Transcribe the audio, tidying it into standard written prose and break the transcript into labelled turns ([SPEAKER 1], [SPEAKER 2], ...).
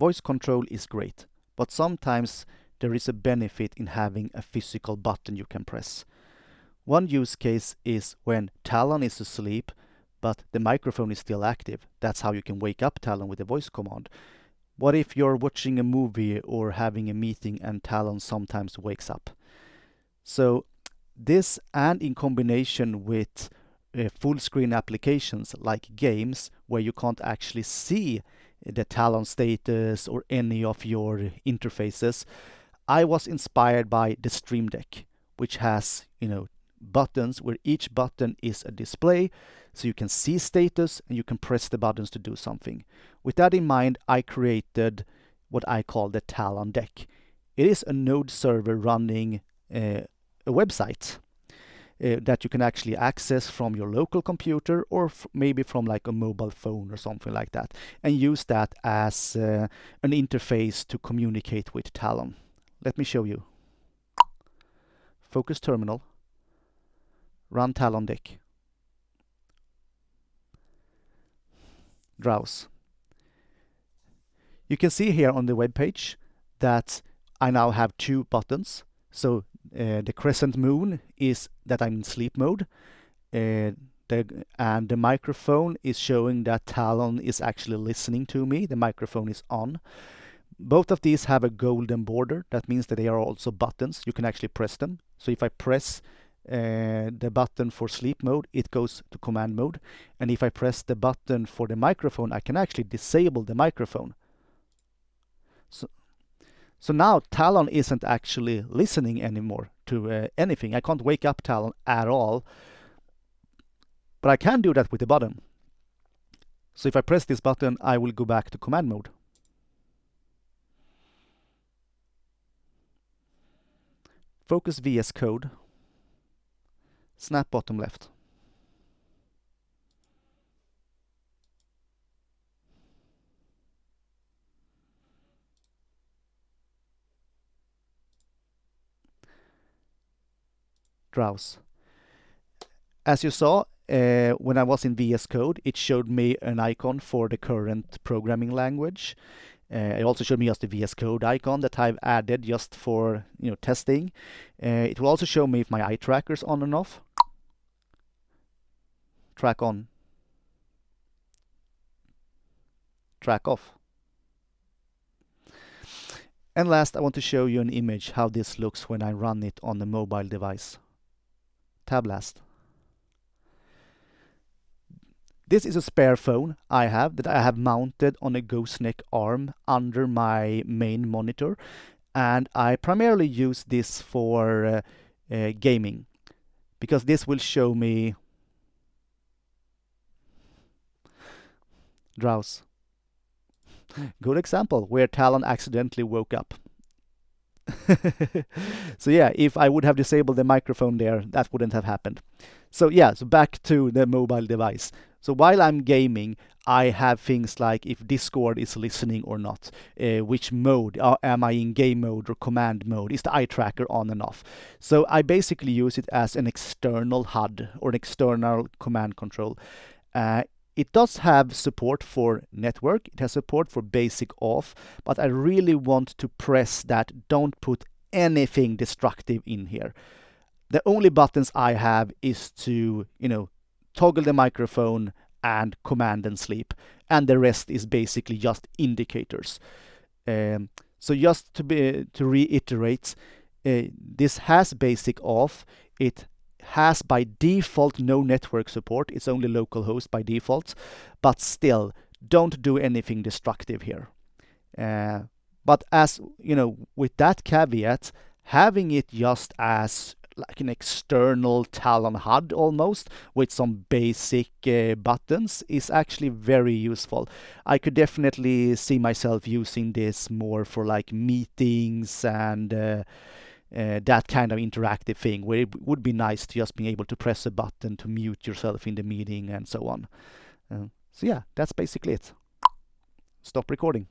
[SPEAKER 1] voice control is great, but sometimes there is a benefit in having a physical button you can press. One use case is when Talon is asleep, but the microphone is still active. That's how you can wake up Talon with a voice command. What if you're watching a movie or having a meeting and Talon sometimes wakes up? So this, and in combination with full screen applications like games where you can't actually see the Talon status or any of your interfaces, I was inspired by the Stream Deck, which has, buttons where each button is a display, so you can see status and you can press the buttons to do something. With that in mind, I created what I call the Talon Deck. It is a node server running a website that you can actually access from your local computer or maybe from like a mobile phone or something like that, and use that as an interface to communicate with Talon. Let me show you. Focus terminal. Run Talon Deck. Browse. You can see here on the web page that I now have two buttons. So the crescent moon is that I'm in sleep mode, and the microphone is showing that Talon is actually listening to me. The microphone is on. Both of these have a golden border. That means that they are also buttons. You can actually press them. So if I press the button for sleep mode, it goes to command mode. And if I press the button for the microphone, I can actually disable the microphone. So now Talon isn't actually listening anymore to anything. I can't wake up Talon at all. But I can do that with the button. So if I press this button, I will go back to command mode. Focus VS Code. Snap bottom left. Browse. As you saw, when I was in VS Code, it showed me an icon for the current programming language. It also showed me just the VS Code icon that I've added just for testing. It will also show me if my eye tracker is on and off. Track on. Track off. And last, I want to show you an image how this looks when I run it on a mobile device. Tab last. This is a spare phone I have mounted on a gooseneck arm under my main monitor, and I primarily use this for gaming, because this will show me drowse. Good example where Talon accidentally woke up. So yeah, if I would have disabled the microphone there, that wouldn't have happened. So yeah, so back to the mobile device. So while I'm gaming, I have things like if Discord is listening or not, which mode, am I in game mode or command mode, is the eye tracker on and off. So I basically use it as an external HUD or an external command control. It does have support for network, it has support for basic off, but I really want to press that don't put anything destructive in here. The only buttons I have is to, toggle the microphone and command and sleep, and the rest is basically just indicators. So just to reiterate, this has basic off. It has by default no network support. It's only localhost by default, but still don't do anything destructive here. But as with that caveat, having it just as like an external Talon HUD almost with some basic buttons is actually very useful. I could definitely see myself using this more for like meetings and that kind of interactive thing where it would be nice to just be able to press a button to mute yourself in the meeting and so on. So yeah, that's basically it. Stop recording.